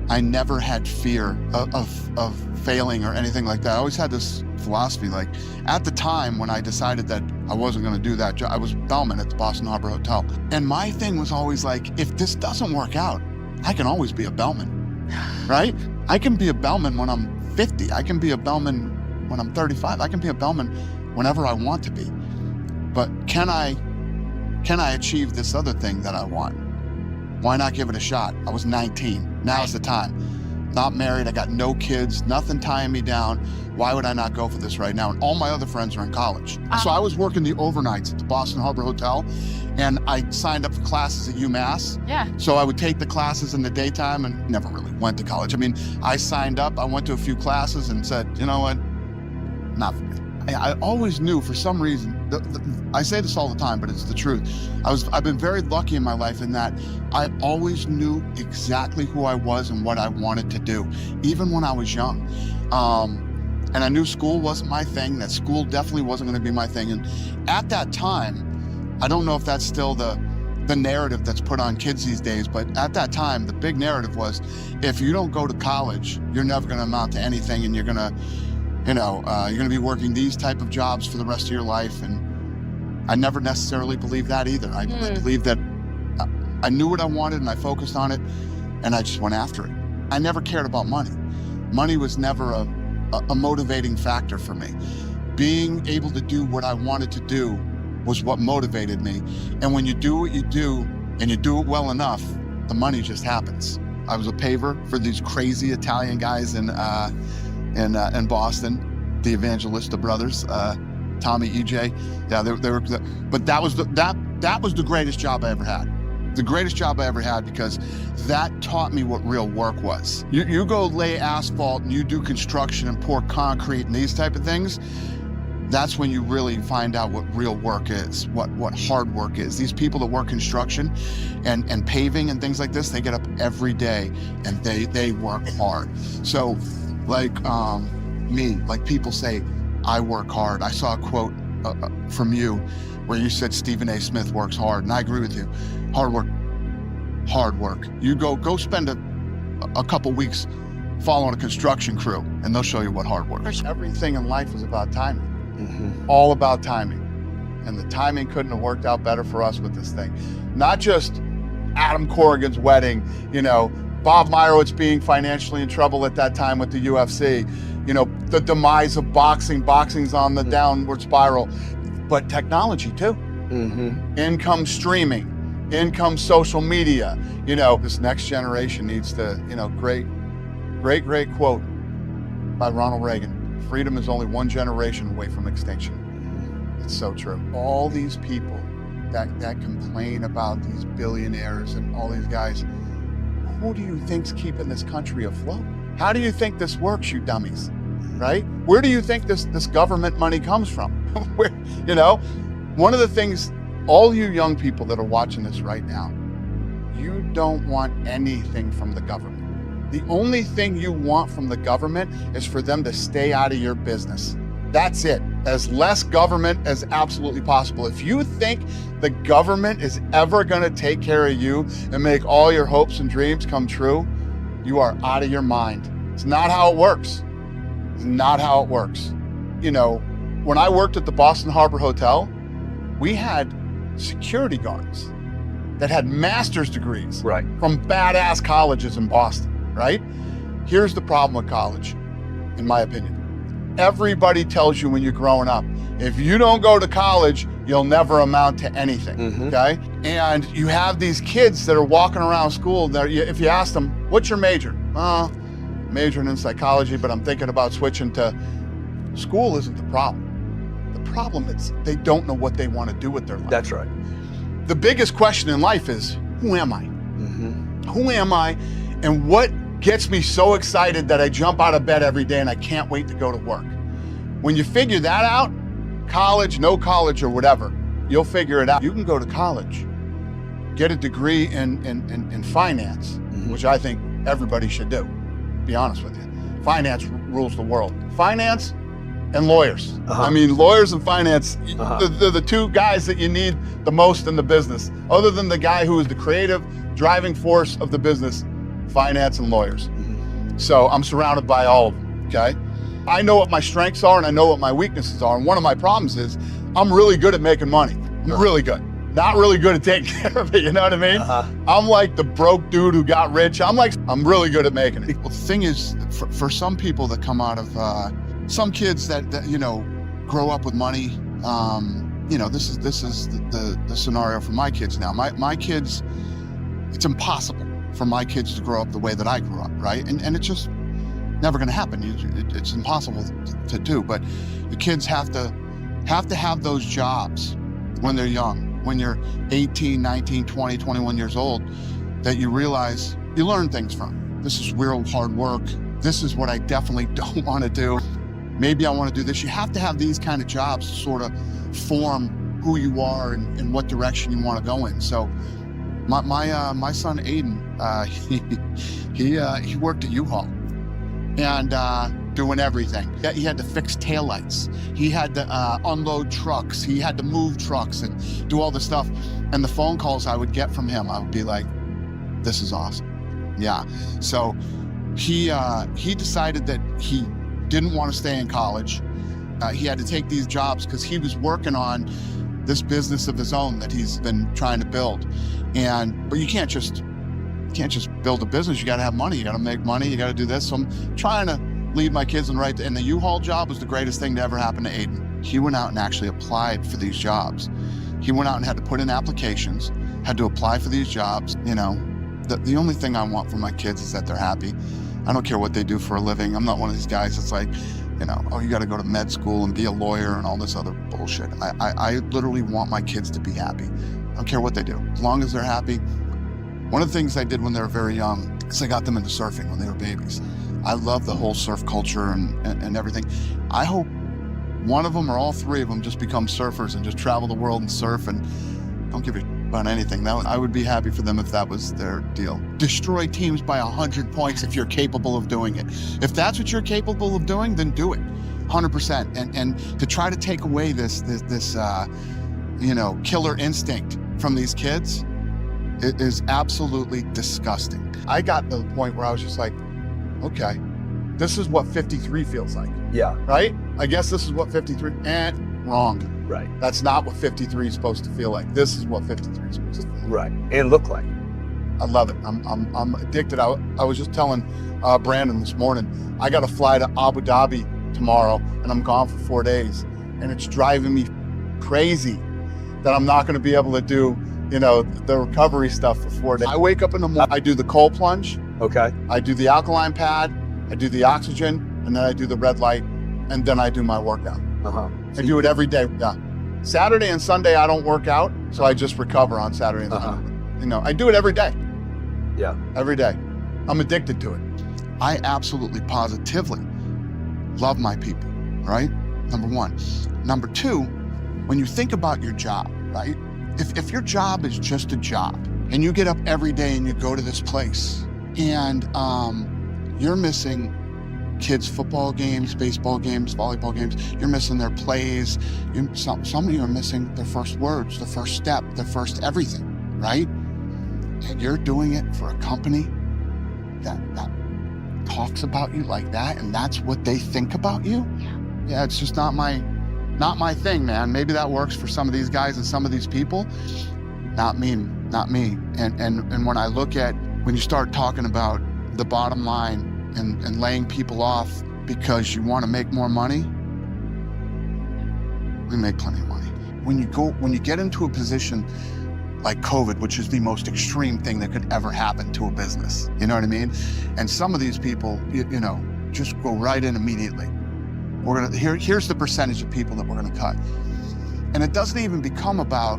I never had fear of failing or anything like that. I always had this philosophy, like at the time when I decided that I wasn't going to do that job, I was bellman at the Boston Harbor Hotel. And my thing was always like, if this doesn't work out, I can always be a bellman, right? I can be a bellman when I'm 50. I can be a bellman when I'm 35. I can be a bellman whenever I want to be. But can I achieve this other thing that I want? Why not give it a shot? I was 19. Now's the time. Not married, I got no kids, nothing tying me down. Why would I not go for this right now? And all my other friends are in college. So I was working the overnights at the Boston Harbor Hotel, and I signed up for classes at UMass. Yeah. So I would take the classes in the daytime and never really went to college. I mean, I signed up, I went to a few classes and said, you know what, not for me. I always knew for some reason, I say this all the time, but it's the truth. I've been very lucky in my life in that I always knew exactly who I was and what I wanted to do, even when I was young. And I knew school wasn't my thing, that school definitely wasn't gonna be my thing. And at that time, I don't know if that's still the narrative that's put on kids these days, but at that time, the big narrative was, if you don't go to college, you're never gonna amount to anything, and you're gonna be working these type of jobs for the rest of your life. And I never necessarily believed that either. I believed that I knew what I wanted and I focused on it and I just went after it. I never cared about money. Money was never a motivating factor for me. Being able to do what I wanted to do was what motivated me. And when you do what you do and you do it well enough, the money just happens. I was a paver for these crazy Italian guys in Boston, the Evangelista brothers, Tommy, EJ. Yeah, they were, but that was the greatest job I ever had. The greatest job I ever had, because that taught me what real work was. You go lay asphalt and you do construction and pour concrete and these type of things, that's when you really find out what real work is, what hard work is. These people that work construction and paving and things like this, they get up every day and they work hard. So like me, like people say, I work hard. I saw a quote from you where you said Stephen A. Smith works hard, and I agree with you. Hard work. You go spend a couple weeks following a construction crew, and they'll show you what hard work is. Everything in life is about timing. All about timing. And the timing couldn't have worked out better for us with this thing. Not just Adam Corrigan's wedding, Bob Meyerowitz being financially in trouble at that time with the UFC, the demise of boxing. Boxing's on the downward spiral, but technology too. Income streaming, income social media. This next generation needs to, great quote by Ronald Reagan. Freedom is only one generation away from extinction. It's so true. All these people that complain about these billionaires and all these guys, who do you think's keeping this country afloat? How do you think this works, you dummies, right? Where do you think this government money comes from? One of the things, all you young people that are watching this right now, you don't want anything from the government. The only thing you want from the government is for them to stay out of your business. That's it. As less government as absolutely possible. If you think the government is ever gonna take care of you and make all your hopes and dreams come true, you are out of your mind. It's not how it works. It's not how it works. When I worked at the Boston Harbor Hotel, we had security guards that had master's degrees from badass colleges in Boston, right? Here's the problem with college, in my opinion. Everybody tells you when you're growing up, if you don't go to college, you'll never amount to anything, okay? And you have these kids that are walking around school that if you ask them, what's your major? Majoring in psychology, but I'm thinking about switching to school. Isn't the problem. The problem is they don't know what they want to do with their life. That's right. The biggest question in life is, who am I? Who am I? And what gets me so excited that I jump out of bed every day and I can't wait to go to work? When you figure that out, college, no college or whatever, you'll figure it out. You can go to college, get a degree in finance, which I think everybody should do, to be honest with you. Finance rules the world. Finance and lawyers. I mean, lawyers and finance, they're the two guys that you need the most in the business. Other than the guy who is the creative driving force of the business, finance, and lawyers. So I'm surrounded by all of them, okay? I know what my strengths are and I know what my weaknesses are. And one of my problems is I'm really good at making money. I'm really good. Not really good at taking care of it, you know what I mean? I'm like the broke dude who got rich. I'm really good at making it. Well, the thing is, for some people that come out of, some kids that you know, grow up with money, you know, this is the scenario for my kids now. My kids, it's impossible for my kids to grow up the way that I grew up, right? And it's just never going to happen. It's impossible to do. But the kids have to have those jobs when they're young, when you're 18, 19, 20, 21 years old, that you realize you learn things from. This is real hard work. This is what I definitely don't want to do. Maybe I want to do this. You have to have these kind of jobs to sort of form who you are and what direction you want to go in. So my son Aiden, he worked at U-Haul and doing everything. He had to fix taillights. He had to unload trucks. He had to move trucks and do all this stuff. And the phone calls I would get from him, I would be like, this is awesome. Yeah. So he decided that he didn't want to stay in college. He had to take these jobs because he was working on this business of his own that he's been trying to build. But you can't just build a business. You got to have money. You got to make money. You got to do this. So I'm trying to lead my kids in the right. And the U-Haul job was the greatest thing to ever happen to Aiden. He went out and actually applied for these jobs. He went out and had to put in applications, had to apply for these jobs. You know, the only thing I want for my kids is that they're happy. I don't care what they do for a living. I'm not one of these guys that's like, you know, oh, you got to go to med school and be a lawyer and all this other bullshit. I literally want my kids to be happy. I don't care what they do, as long as they're happy. One of the things I did when they were very young is I got them into surfing when they were babies. I love the whole surf culture and everything. I hope one of them or all three of them just become surfers and just travel the world and surf and don't give a shit about anything. I would be happy for them if that was their deal. Destroy teams by 100 points if you're capable of doing it. If that's what you're capable of doing, then do it, 100%. And to try to take away this you know, killer instinct from these kids, it is absolutely disgusting. I got to the point where I was just like, okay, this is what 53 feels like. Yeah. Right? I guess this is what 53, wrong. Right. That's not what 53 is supposed to feel like. This is what 53 is supposed to feel like. Right. And look like. I love it. I'm addicted. I was just telling Brandon this morning, I got to fly to Abu Dhabi tomorrow and I'm gone for 4 days. And it's driving me crazy that I'm not going to be able to do, you know, the recovery stuff for 4 days. I wake up in the morning, I do the cold plunge. Okay. I do the alkaline pad, I do the oxygen, and then I do the red light, and then I do my workout. I do it every day. Yeah. Saturday and Sunday I don't work out, so I just recover on Saturday and Sunday. You know, I do it every day. Yeah. Every day. I'm addicted to it. I absolutely positively love my people, right? Number one. Number two, when you think about your job, right? If your job is just a job and you get up every day and you go to this place and you're missing kids' football games, baseball games, volleyball games, you're missing their plays, some of you are missing their first words, their first step, their first everything, right? And you're doing it for a company that talks about you like that and that's what they think about you? Yeah, it's just not my thing, man. Maybe that works for some of these guys and some of these people. Not me. And when I look at, when you start talking about the bottom line and laying people off because you want to make more money, we make plenty of money. When you get into a position like COVID, which is the most extreme thing that could ever happen to a business, you know what I mean? And some of these people, you know, just go right in immediately. Here's the percentage of people that we're gonna cut. And it doesn't even become about,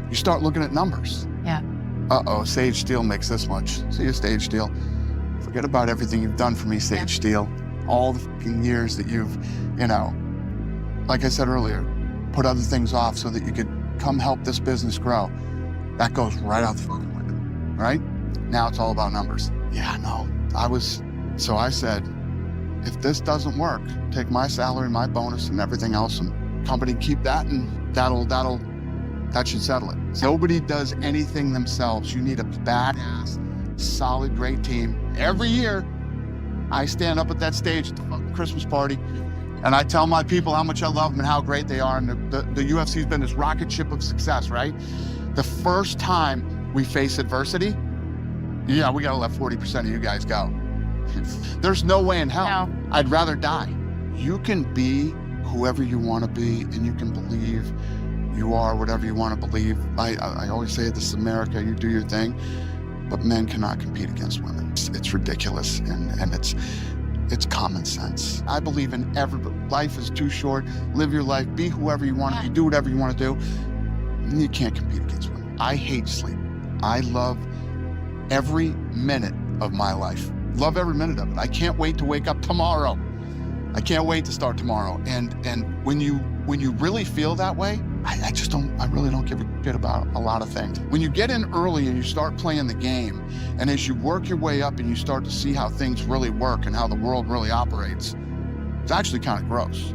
you start looking at numbers. Yeah. Uh-oh, Sage Steel makes this much. See you, Sage Steel. Forget about everything you've done for me, Sage Steel. All the fucking years that you've, you know, like I said earlier, put other things off so that you could come help this business grow. That goes right out the fucking window, right? Now it's all about numbers. Yeah, no, so I said, if this doesn't work, take my salary, my bonus and everything else and company keep that and that should settle it. Nobody does anything themselves. You need a badass solid, great team. Every year, I stand up at that stage at the fucking Christmas party, and I tell my people how much I love them and how great they are. And the UFC's been this rocket ship of success, right? The first time we face adversity, yeah, we gotta let 40% of you guys go. There's no way in hell. No. I'd rather die. You can be whoever you want to be, and you can believe you are whatever you want to believe. I always say this is America, you do your thing, but men cannot compete against women. It's ridiculous, and it's common sense. I believe in life is too short. Live your life, be whoever you want to be, do whatever you want to do. And you can't compete against women. I hate sleep. I love every minute of my life. Love every minute of it. I can't wait to wake up tomorrow. I can't wait to start tomorrow. And when you really feel that way, I really don't give a shit about a lot of things. When you get in early and you start playing the game, and as you work your way up and you start to see how things really work and how the world really operates, it's actually kind of gross.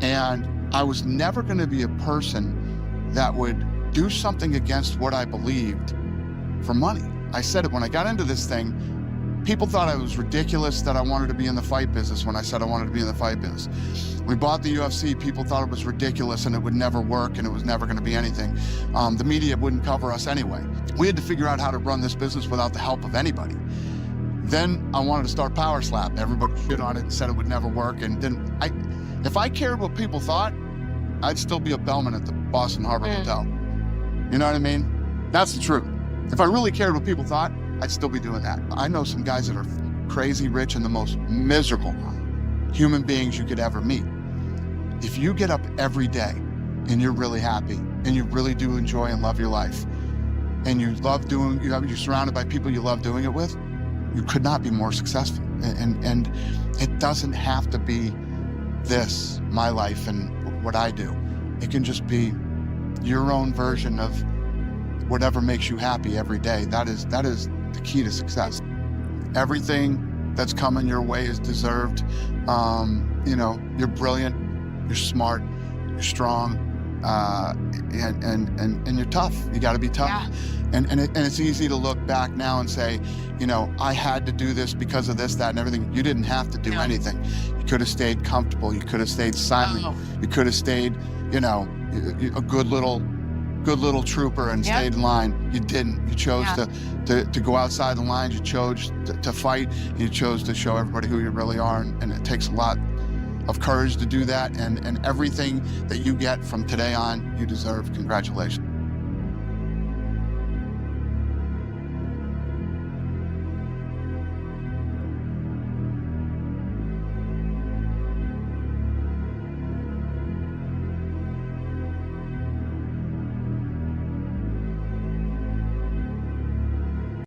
And I was never going to be a person that would do something against what I believed for money. I said it when I got into this thing. People thought I was ridiculous that I wanted to be in the fight business when I said I wanted to be in the fight business. We bought the UFC, people thought it was ridiculous and it would never work and it was never gonna be anything. The media wouldn't cover us anyway. We had to figure out how to run this business without the help of anybody. Then I wanted to start Power Slap. Everybody shit on it and said it would never work, and if I cared what people thought, I'd still be a bellman at the Boston Harbor Hotel. You know what I mean? That's the truth. If I really cared what people thought, I'd still be doing that. I know some guys that are crazy rich and the most miserable human beings you could ever meet. If you get up every day and you're really happy and you really do enjoy and love your life and you love doing, you're surrounded by people you love doing it with, you could not be more successful. And it doesn't have to be this, my life and what I do. It can just be your own version of whatever makes you happy every day. That is the key to success. Everything that's coming your way is deserved. You're brilliant, you're smart, you're strong, and you're tough. You got to be tough. Yeah. And it's easy to look back now and say, I had to do this because of this, that, and everything. You didn't have to do anything. You could have stayed comfortable. You could have stayed silent. You could have stayed, a good little trooper and stayed in line. You didn't. You chose to go outside the lines. You chose to fight. You chose to show everybody who you really are. And it takes a lot of courage to do that. And everything that you get from today on, you deserve. Congratulations.